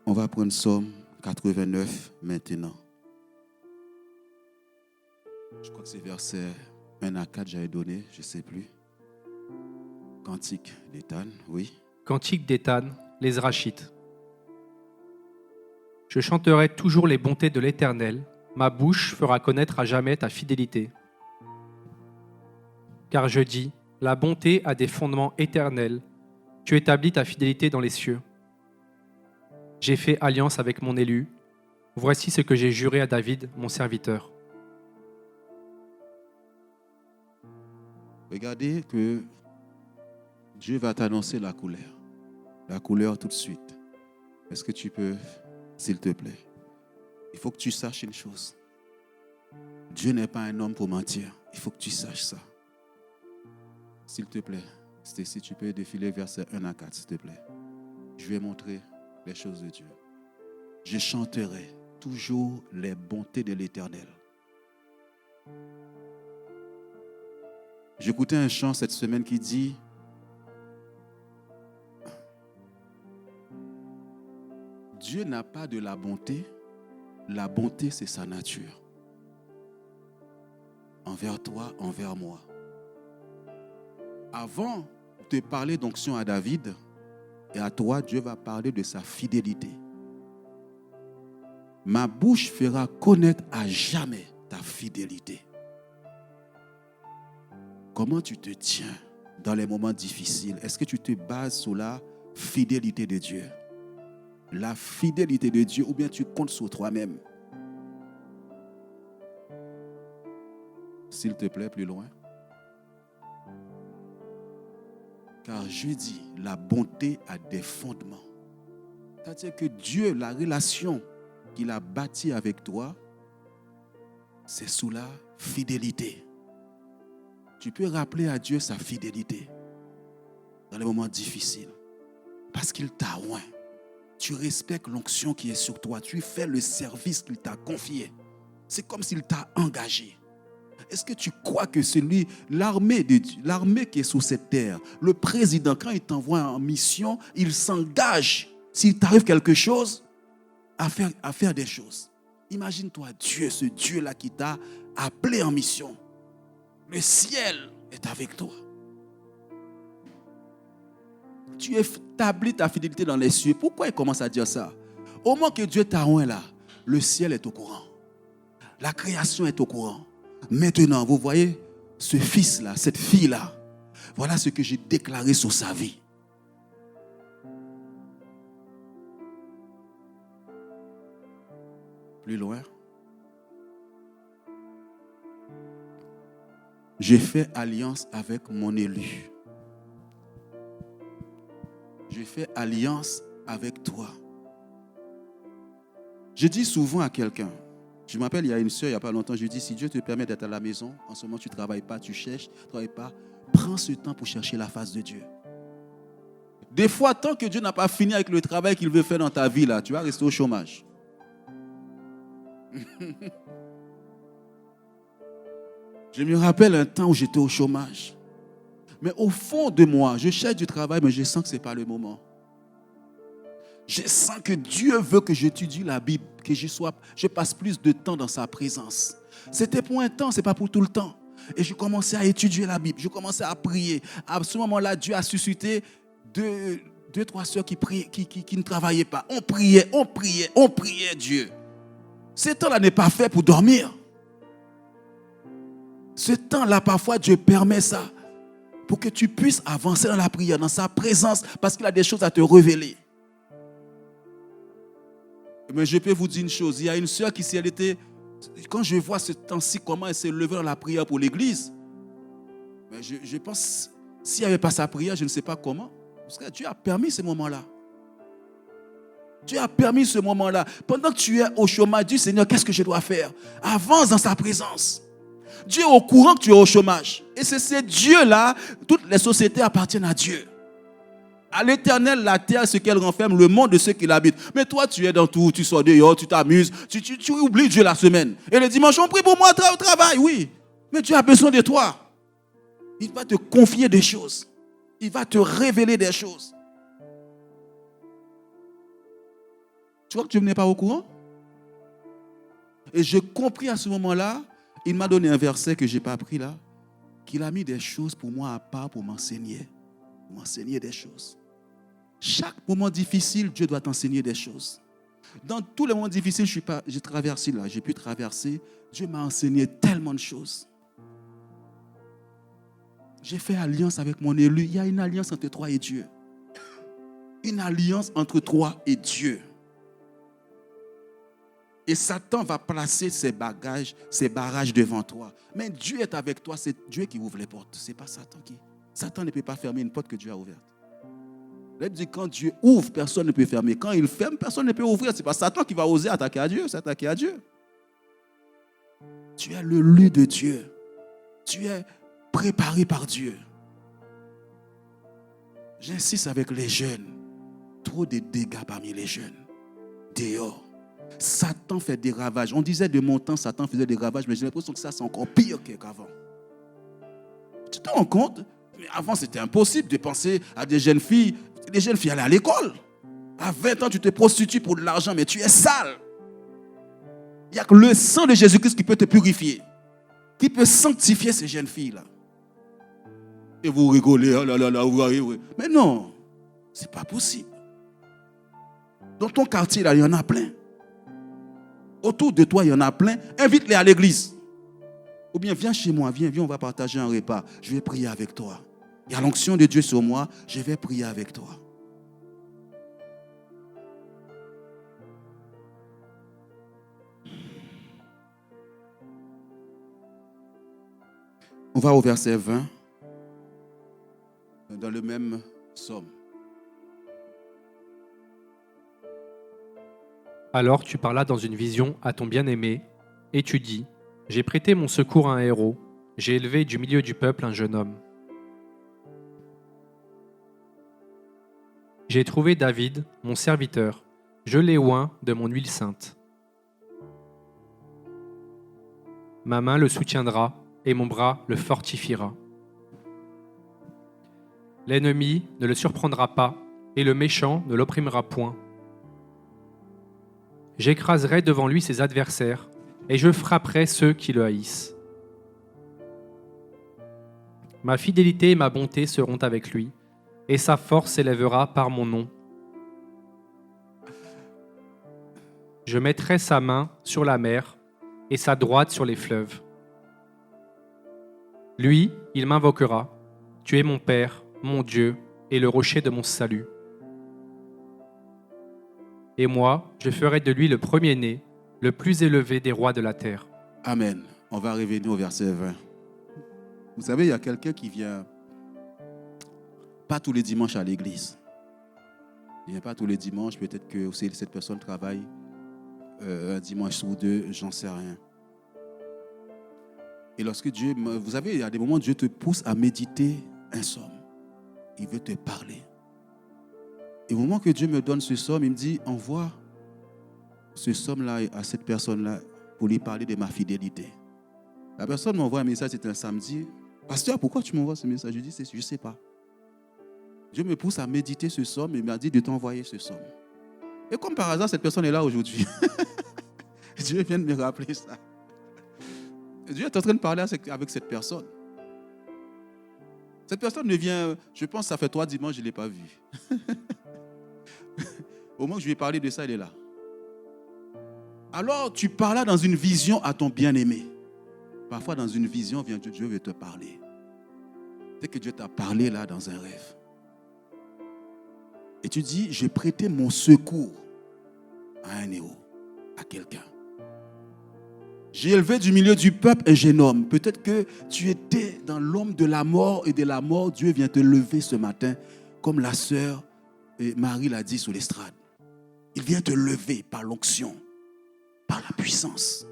On va prendre Psaume 89 maintenant. Je crois que c'est verset 1 à 4, j'avais donné, je ne sais plus. Cantique d'Étan, oui. Cantique d'Étan, les Zrachites. Je chanterai toujours les bontés de l'Éternel. Ma bouche fera connaître à jamais ta fidélité. Car je dis, la bonté a des fondements éternels. Tu établis ta fidélité dans les cieux. J'ai fait alliance avec mon élu. Voici ce que j'ai juré à David, mon serviteur. Regardez que Dieu va t'annoncer la couleur. La couleur tout de suite. Est-ce que tu peux, s'il te plaît? Il faut que tu saches une chose. Dieu n'est pas un homme pour mentir. Il faut que tu saches ça. S'il te plaît, Stécie, tu peux défiler verset 1 à 4, s'il te plaît. Je vais montrer les choses de Dieu. Je chanterai toujours les bontés de l'Éternel. J'écoutais un chant cette semaine qui dit Dieu n'a pas de la bonté c'est sa nature. Envers toi, envers moi. Avant de parler d'onction à David et à toi, Dieu va parler de sa fidélité. Ma bouche fera connaître à jamais ta fidélité. Comment tu te tiens dans les moments difficiles? Est-ce que tu te bases sur la fidélité de Dieu? La fidélité de Dieu ou bien tu comptes sur toi-même? S'il te plaît, plus loin. Car je dis, la bonté a des fondements. C'est-à-dire que Dieu, la relation qu'il a bâtie avec toi, c'est sous la fidélité. Tu peux rappeler à Dieu sa fidélité dans les moments difficiles. Parce qu'il t'a oint. Tu respectes l'onction qui est sur toi. Tu fais le service qu'il t'a confié. C'est comme s'il t'a engagé. Est-ce que tu crois que celui, l'armée de Dieu, l'armée qui est sur cette terre, le président, quand il t'envoie en mission, il s'engage, s'il t'arrive quelque chose, à faire des choses. Imagine-toi Dieu, ce Dieu-là qui t'a appelé en mission. Le ciel est avec toi. Tu établis ta fidélité dans les cieux. Pourquoi il commence à dire ça? Au moment que Dieu t'a oint là, le ciel est au courant. La création est au courant. Maintenant, vous voyez, ce fils-là, cette fille-là, voilà ce que j'ai déclaré sur sa vie. Plus loin. J'ai fait alliance avec mon élu. J'ai fait alliance avec toi. Je dis souvent à quelqu'un, je me rappelle, il y a une soeur, il n'y a pas longtemps, je lui dis, si Dieu te permet d'être à la maison, en ce moment tu ne travailles pas, tu cherches, tu ne travailles pas, prends ce temps pour chercher la face de Dieu. Des fois, tant que Dieu n'a pas fini avec le travail qu'il veut faire dans ta vie, là, tu vas rester au chômage. Je me rappelle un temps où j'étais au chômage. Mais au fond de moi, je cherche du travail, mais je sens que ce n'est pas le moment. Je sens que Dieu veut que j'étudie la Bible, que je passe plus de temps dans sa présence. C'était pour un temps, ce n'est pas pour tout le temps. Et je commençais à étudier la Bible, je commençais à prier. À ce moment-là, Dieu a suscité deux, trois sœurs qui ne travaillaient pas. On priait Dieu. Ce temps-là n'est pas fait pour dormir. Ce temps-là, parfois, Dieu permet ça pour que tu puisses avancer dans la prière, dans sa présence, parce qu'il a des choses à te révéler. Mais je peux vous dire une chose, il y a une sœur qui, si elle était, quand je vois ce temps-ci, comment elle s'est levée dans la prière pour l'église, mais je pense, s'il n'y avait pas sa prière, je ne sais pas comment, parce que Dieu a permis ce moment-là. Dieu a permis ce moment-là. Pendant que tu es au chômage, dis Seigneur, qu'est-ce que je dois faire? Avance dans sa présence. Dieu est au courant que tu es au chômage. Et c'est ce Dieu-là, toutes les sociétés appartiennent à Dieu. À l'Éternel, la terre, ce qu'elle renferme, le monde de ceux qui l'habitent. Mais toi, tu es dans tout, tu sors dehors, tu t'amuses, tu oublies Dieu la semaine. Et le dimanche, on prie pour moi au travail, oui. Mais Dieu a besoin de toi. Il va te confier des choses. Il va te révéler des choses. Tu vois que tu n'es pas au courant? Et j'ai compris à ce moment-là, il m'a donné un verset que je n'ai pas appris là, qu'il a mis des choses pour moi à part pour m'enseigner des choses. Chaque moment difficile, Dieu doit t'enseigner des choses. Dans tous les moments difficiles, j'ai traversé là, j'ai pu traverser. Dieu m'a enseigné tellement de choses. J'ai fait alliance avec mon élu. Il y a une alliance entre toi et Dieu. Une alliance entre toi et Dieu. Et Satan va placer ses barrages devant toi. Mais Dieu est avec toi, c'est Dieu qui ouvre les portes. Ce n'est pas Satan qui. Satan ne peut pas fermer une porte que Dieu a ouverte. La Bible dit quand Dieu ouvre, personne ne peut fermer. Quand il ferme, personne ne peut ouvrir. Ce n'est pas Satan qui va oser attaquer à Dieu, c'est attaquer à Dieu. Tu es le lieu de Dieu. Tu es préparé par Dieu. J'insiste avec les jeunes. Trop de dégâts parmi les jeunes. Dehors. Satan fait des ravages. On disait de mon temps, Satan faisait des ravages, mais j'ai l'impression que ça, c'est encore pire qu'avant. Tu te rends compte? Mais avant, c'était impossible de penser à des jeunes filles. Les jeunes filles allaient à l'école. À 20 ans, tu te prostitues pour de l'argent, mais tu es sale. Il n'y a que le sang de Jésus-Christ qui peut te purifier, qui peut sanctifier ces jeunes filles-là. Et vous rigolez, oh là là là, oui. Mais non, ce n'est pas possible. Dans ton quartier, là, il y en a plein. Autour de toi, il y en a plein. Invite-les à l'église. Ou bien viens chez moi, viens, on va partager un repas. Je vais prier avec toi. Il y a l'onction de Dieu sur moi, je vais prier avec toi. On va au verset 20, dans le même psaume. Alors tu parlas dans une vision à ton bien-aimé, et tu dis, j'ai prêté mon secours à un héros, j'ai élevé du milieu du peuple un jeune homme. J'ai trouvé David, mon serviteur, je l'ai oint de mon huile sainte. Ma main le soutiendra, et mon bras le fortifiera. L'ennemi ne le surprendra pas, et le méchant ne l'opprimera point. J'écraserai devant lui ses adversaires, et je frapperai ceux qui le haïssent. Ma fidélité et ma bonté seront avec lui, et sa force s'élèvera par mon nom. Je mettrai sa main sur la mer, et sa droite sur les fleuves. Lui, il m'invoquera. Tu es mon Père, mon Dieu, et le rocher de mon salut. Et moi, je ferai de lui le premier-né, le plus élevé des rois de la terre. Amen. On va revenir au verset 20. Vous savez, il y a quelqu'un qui vient pas tous les dimanches à l'église. Il ne vient pas tous les dimanches. Peut-être que aussi cette personne travaille un dimanche sur deux, j'en sais rien. Et lorsque Dieu, vous savez, il y a des moments où Dieu te pousse à méditer un psaume. Il veut te parler. Et au moment que Dieu me donne ce psaume, il me dit, envoie ce psaume-là à cette personne-là pour lui parler de ma fidélité. La personne m'envoie un message, c'était un samedi. Pasteur, pourquoi tu m'envoies ce message? Je dis, je ne sais pas. Dieu me pousse à méditer ce psaume et il m'a dit de t'envoyer ce psaume. Et comme par hasard, cette personne est là aujourd'hui. Dieu vient de me rappeler ça. Dieu est en train de parler avec cette personne. Cette personne ne vient, je pense que ça fait 3 dimanches, je ne l'ai pas vue. Au moment où je lui ai parlé de ça, elle est là. Alors, tu parles dans une vision à ton bien-aimé. Parfois, dans une vision, Dieu veut te parler. Dès que Dieu t'a parlé là dans un rêve. Et tu dis, j'ai prêté mon secours à un héros, à quelqu'un. J'ai élevé du milieu du peuple un jeune homme. Peut-être que tu étais dans l'ombre de la mort et de la mort, Dieu vient te lever ce matin, comme la sœur Marie l'a dit sur l'estrade. Il vient te lever par l'onction, par la puissance.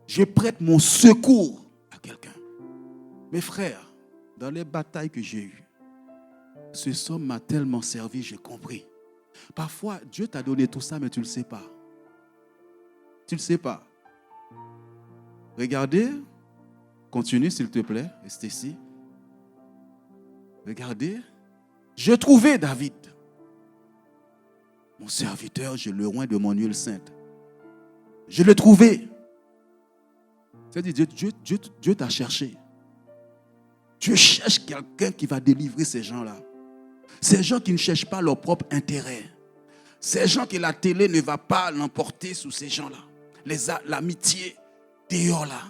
Je prête mon secours à quelqu'un. Mes frères, dans les batailles que j'ai eues, ce psaume m'a tellement servi, j'ai compris. Parfois, Dieu t'a donné tout ça, mais tu ne le sais pas. Tu ne le sais pas. Regardez, continue s'il te plaît, restez ici. Regardez, j'ai trouvé David. Mon serviteur, je le oins de mon huile sainte. Je l'ai trouvé. C'est-à-dire, Dieu t'a cherché. Dieu cherche quelqu'un qui va délivrer ces gens-là. Ces gens qui ne cherchent pas leur propre intérêt. Ces gens que la télé ne va pas l'emporter sur ces gens-là. L'amitié, dehors là.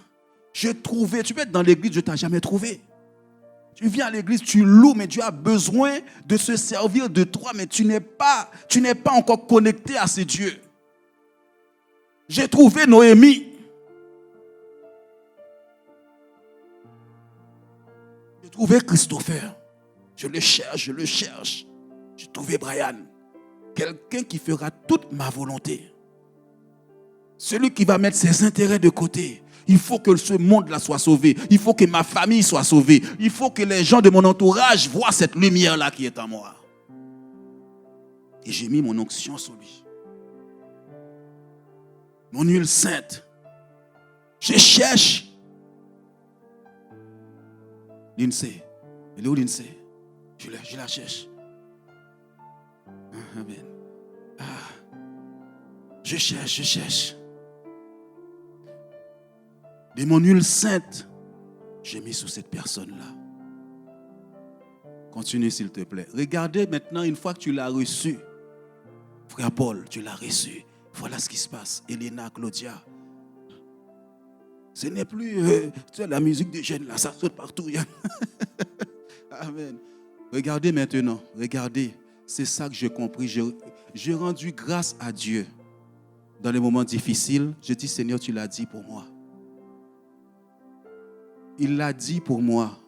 J'ai trouvé, tu peux être dans l'église, Dieu ne t'a jamais trouvé. Tu viens à l'église, tu loues, mais Dieu a besoin de se servir de toi, mais tu n'es pas encore connecté à ce Dieu. J'ai trouvé Noémie. J'ai trouvé Christopher. Je le cherche. J'ai trouvé Brian. Quelqu'un qui fera toute ma volonté. Celui qui va mettre ses intérêts de côté. Il faut que ce monde-là soit sauvé. Il faut que ma famille soit sauvée. Il faut que les gens de mon entourage voient cette lumière-là qui est en moi. Et j'ai mis mon onction sur lui. Mon huile sainte. Je cherche. Lindsay. Elle est où Lindsay? Je la cherche. Amen. Je cherche. De mon huile sainte, j'ai mis sur cette personne-là. Continue s'il te plaît. Regardez maintenant, une fois que tu l'as reçu, frère Paul, tu l'as reçu. Voilà ce qui se passe. Elena, Claudia. Ce n'est plus la musique des jeunes là, ça saute partout. Amen. Regardez maintenant, regardez. C'est ça que j'ai compris. J'ai rendu grâce à Dieu. Dans les moments difficiles, je dis, Seigneur, tu l'as dit pour moi. Il l'a dit pour moi.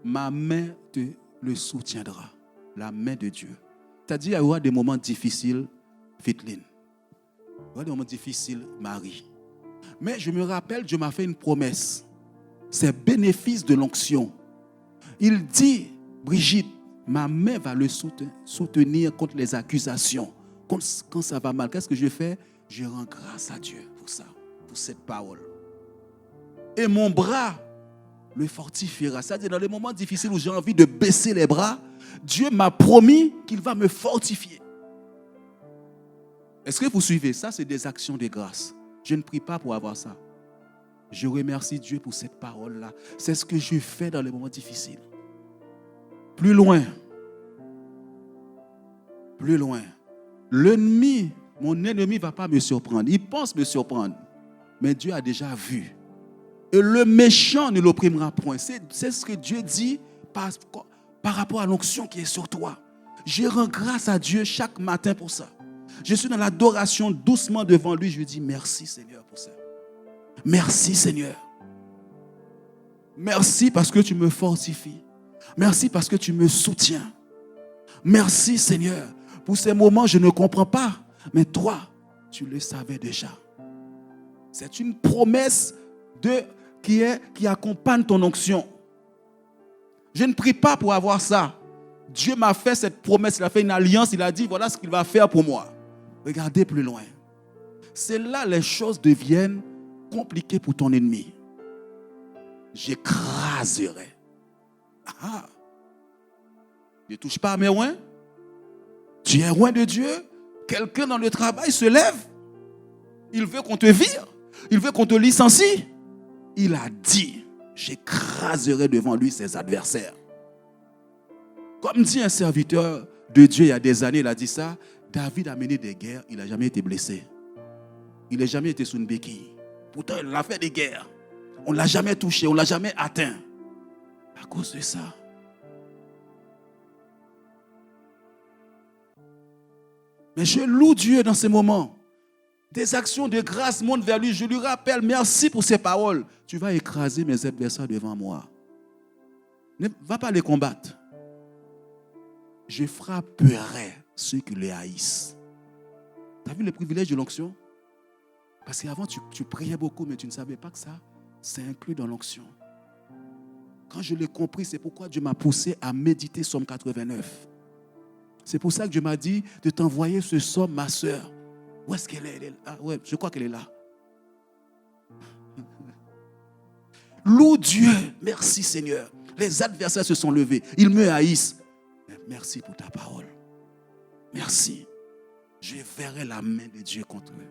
Ma main te le soutiendra. La main de Dieu. C'est-à-dire, il y aura des moments difficiles, Fitline. Il y aura des moments difficiles, Marie. Mais je me rappelle, Dieu m'a fait une promesse. C'est bénéfice de l'onction. Il dit, Brigitte, ma main va le soutenir contre les accusations. Quand ça va mal, qu'est-ce que je fais? Je rends grâce à Dieu pour ça, pour cette parole. Et mon bras le fortifiera. C'est-à-dire, dans les moments difficiles où j'ai envie de baisser les bras, Dieu m'a promis qu'il va me fortifier. Est-ce que vous suivez? Ça, c'est des actions de grâce. Je ne prie pas pour avoir ça. Je remercie Dieu pour cette parole-là. C'est ce que je fais dans les moments difficiles. Plus loin. Plus loin. L'ennemi, mon ennemi ne va pas me surprendre. Il pense me surprendre. Mais Dieu a déjà vu. Et le méchant ne l'opprimera point. C'est ce que Dieu dit par rapport à l'onction qui est sur toi. Je rends grâce à Dieu chaque matin pour ça. Je suis dans l'adoration doucement devant lui. Je lui dis merci Seigneur pour ça. Merci Seigneur. Merci parce que tu me fortifies. Merci parce que tu me soutiens. Merci Seigneur. Pour ces moments, je ne comprends pas. Mais toi, tu le savais déjà. C'est une promesse qui accompagne ton onction. Je ne prie pas pour avoir ça. Dieu m'a fait cette promesse, il a fait une alliance, il a dit voilà ce qu'il va faire pour moi. Regardez plus loin. C'est là les choses deviennent compliquées pour ton ennemi. J'écraserai. Ah. Ne touche pas à mes oins. Tu es loin de Dieu. Quelqu'un dans le travail se lève. Il veut qu'on te vire. Il veut qu'on te licencie. Il a dit, j'écraserai devant lui ses adversaires. Comme dit un serviteur de Dieu il y a des années, il a dit ça. David a mené des guerres, il n'a jamais été blessé. Il n'a jamais été sous une béquille. Pourtant, il a fait des guerres. On ne l'a jamais touché, on ne l'a jamais atteint. À cause de ça. Mais je loue Dieu dans ces moments. Des actions de grâce montent vers lui. Je lui rappelle, merci pour ces paroles. Tu vas écraser mes adversaires devant moi. Ne va pas les combattre. Je frapperai ceux qui les haïssent. Tu as vu le privilège de l'onction? Parce qu'avant, tu priais beaucoup, mais tu ne savais pas que ça, c'est inclus dans l'onction. Quand je l'ai compris, c'est pourquoi Dieu m'a poussé à méditer Psaume 89. C'est pour ça que Dieu m'a dit de t'envoyer ce psaume, ma sœur. Où est-ce qu'elle est? Elle est là. Ah ouais, je crois qu'elle est là. Loue Dieu. Merci Seigneur. Les adversaires se sont levés. Ils me haïssent. Mais merci pour ta parole. Merci. Je verrai la main de Dieu contre eux.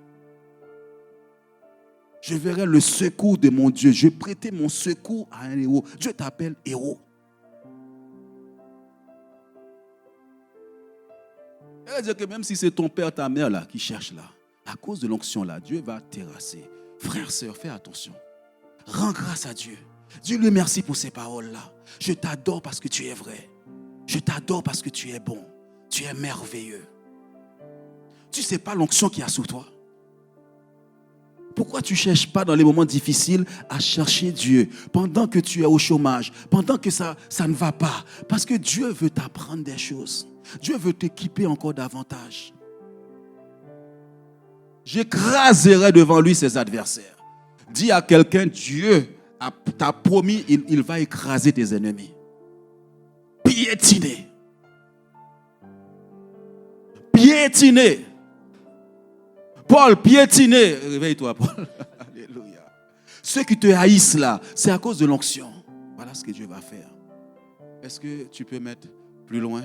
Je verrai le secours de mon Dieu. Je prêtais mon secours à un héros. Dieu t'appelle héros. Elle va dire que même si c'est ton père, ta mère là, qui cherche là, à cause de l'onction là, Dieu va terrasser. Frère, sœur, fais attention. Rends grâce à Dieu. Dis-lui merci pour ces paroles là. Je t'adore parce que tu es vrai. Je t'adore parce que tu es bon. Tu es merveilleux. Tu ne sais pas l'onction qu'il y a sur toi. Pourquoi tu ne cherches pas dans les moments difficiles à chercher Dieu pendant que tu es au chômage, pendant que ça ne va pas? Parce que Dieu veut t'apprendre des choses. Dieu veut t'équiper encore davantage. J'écraserai devant lui ses adversaires. Dis à quelqu'un, Dieu t'a promis, il va écraser tes ennemis. Piétiner. Piétiner. Paul, piétiner. Réveille-toi, Paul. Alléluia. Ceux qui te haïssent là, c'est à cause de l'onction. Voilà ce que Dieu va faire. Est-ce que tu peux mettre plus loin?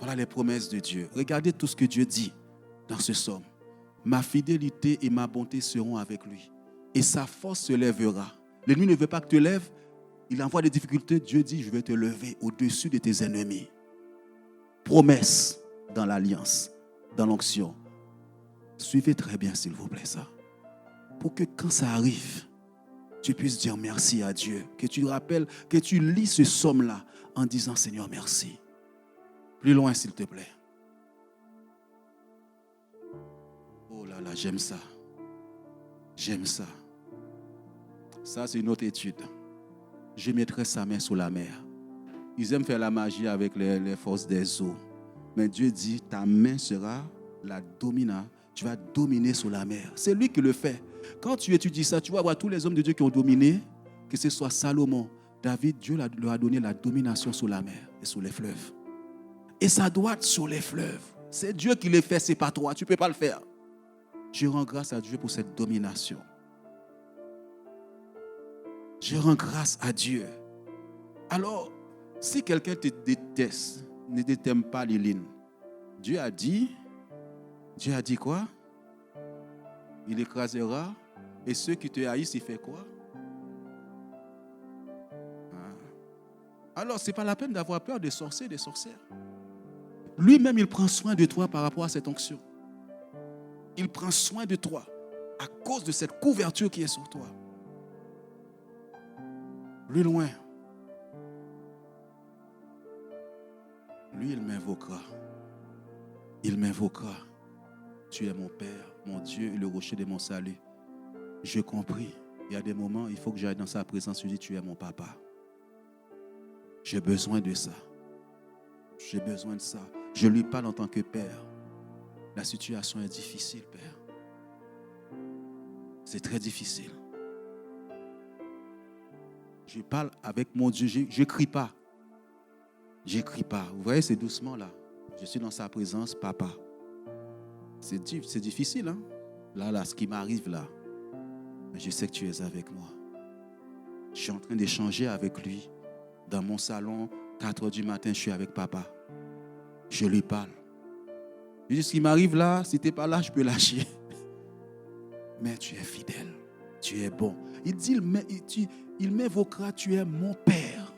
Voilà les promesses de Dieu. Regardez tout ce que Dieu dit dans ce psaume. Ma fidélité et ma bonté seront avec lui. Et sa force se lèvera. L'ennemi ne veut pas que tu te lèves. Il envoie des difficultés. Dieu dit, je vais te lever au-dessus de tes ennemis. Promesse dans l'alliance, dans l'onction. Suivez très bien, s'il vous plaît, ça. Pour que quand ça arrive, tu puisses dire merci à Dieu. Que tu rappelles, que tu lis ce psaume-là en disant, Seigneur, merci. Plus loin, s'il te plaît. Oh là là, j'aime ça. J'aime ça. Ça, c'est une autre étude. Je mettrai sa main sous la mer. Ils aiment faire la magie avec les forces des eaux. Mais Dieu dit, ta main sera la dominante. Tu vas dominer sur la mer. C'est lui qui le fait. Quand tu étudies ça, tu vas voir tous les hommes de Dieu qui ont dominé, que ce soit Salomon, David, Dieu leur a donné la domination sur la mer et sur les fleuves. Et ça doit être sur les fleuves. C'est Dieu qui le fait, c'est pas toi. Tu ne peux pas le faire. Je rends grâce à Dieu pour cette domination. Je rends grâce à Dieu. Alors, si quelqu'un te déteste, ne t'aime pas, Liline, Dieu a dit quoi? Il écrasera. Et ceux qui te haïssent, il fait quoi? Alors, ce n'est pas la peine d'avoir peur des sorciers, des sorcières. Lui-même, il prend soin de toi par rapport à cette onction. Il prend soin de toi à cause de cette couverture qui est sur toi. Plus loin, lui, il m'invoquera. Il m'invoquera. Tu es mon Père, mon Dieu et le rocher de mon salut. J'ai compris. Il y a des moments, il faut que j'aille dans sa présence. Je dis, tu es mon papa. J'ai besoin de ça. J'ai besoin de ça. Je lui parle en tant que père. La situation est difficile, Père. C'est très difficile. Je parle avec mon Dieu. Je n'écris pas. Je n'écris pas. Vous voyez, c'est doucement là. Je suis dans sa présence, papa. C'est difficile, hein? Là, ce qui m'arrive là. Mais je sais que tu es avec moi. Je suis en train d'échanger avec lui. Dans mon salon, 4 heures du matin, je suis avec papa. Je lui parle. Je dis, ce qui m'arrive là, si tu n'es pas là, je peux lâcher. Mais tu es fidèle. Tu es bon. Il dit, il m'évoquera, tu es mon Père.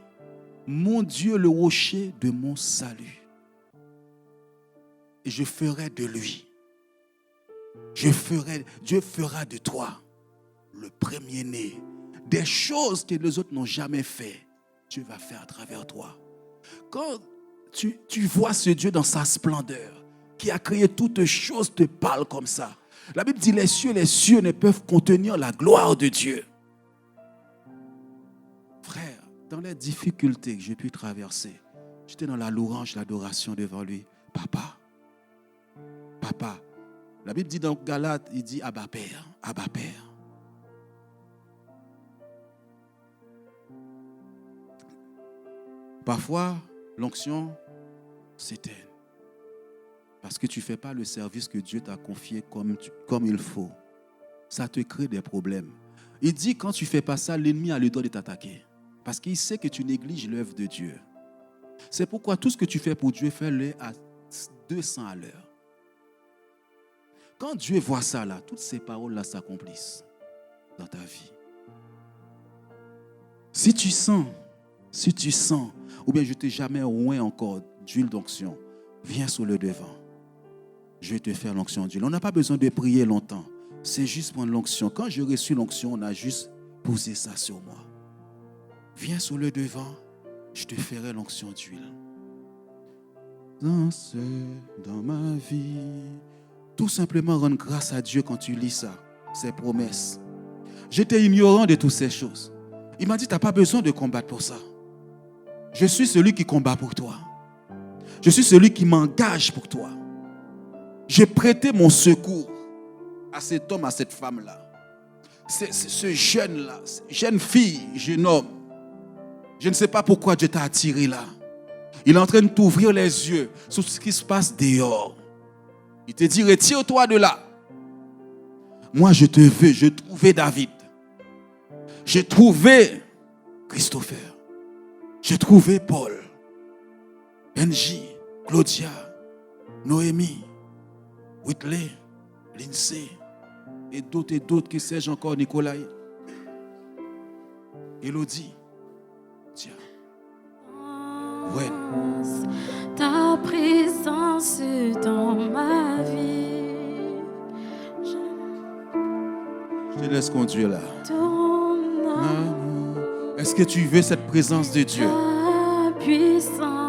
Mon Dieu, le rocher de mon salut. Et je ferai de lui. Dieu fera de toi le premier-né. Des choses que les autres n'ont jamais fait, Dieu va faire à travers toi. Quand tu vois ce Dieu dans sa splendeur, qui a créé toutes choses, te parle comme ça. La Bible dit, les cieux ne peuvent contenir la gloire de Dieu. Frère, dans les difficultés que j'ai pu traverser, j'étais dans la louange, l'adoration devant lui. Papa. La Bible dit dans Galates, il dit Abba Père, Abba Père. Parfois, l'onction s'éteint. Parce que tu ne fais pas le service que Dieu t'a confié comme il faut. Ça te crée des problèmes. Il dit, quand tu ne fais pas ça, l'ennemi a le droit de t'attaquer. Parce qu'il sait que tu négliges l'œuvre de Dieu. C'est pourquoi tout ce que tu fais pour Dieu, fais-le à 200 à l'heure. Quand Dieu voit ça là, toutes ces paroles-là s'accomplissent dans ta vie. Si tu sens, ou bien je t'ai jamais oint encore d'huile d'onction, viens sur le devant. Je vais te faire l'onction d'huile. On n'a pas besoin de prier longtemps. C'est juste prendre l'onction. Quand j'ai reçu l'onction, on a juste posé ça sur moi. Viens sur le devant, je te ferai l'onction d'huile. Danser dans ma vie. Tout simplement rendre grâce à Dieu quand tu lis ça, ses promesses. J'étais ignorant de toutes ces choses. Il m'a dit, tu n'as pas besoin de combattre pour ça. Je suis celui qui combat pour toi. Je suis celui qui m'engage pour toi. J'ai prêté mon secours à cet homme, à cette femme-là. Ce jeune-là, jeune fille, jeune homme. Je ne sais pas pourquoi Dieu t'a attiré là. Il est en train de t'ouvrir les yeux sur ce qui se passe dehors. Il te dit, retire-toi de là. Moi, je te veux. J'ai trouvé David. J'ai trouvé Christopher. J'ai trouvé Paul, Benji, Claudia, Noémie, Whitley, Lindsay, et d'autres, que sais-je encore, Nicolas, Elodie. Tiens. Ouais. Ta présence dans ma vie. Je te laisse conduire là. Ton Est-ce que tu veux cette présence de Dieu? ta puissance.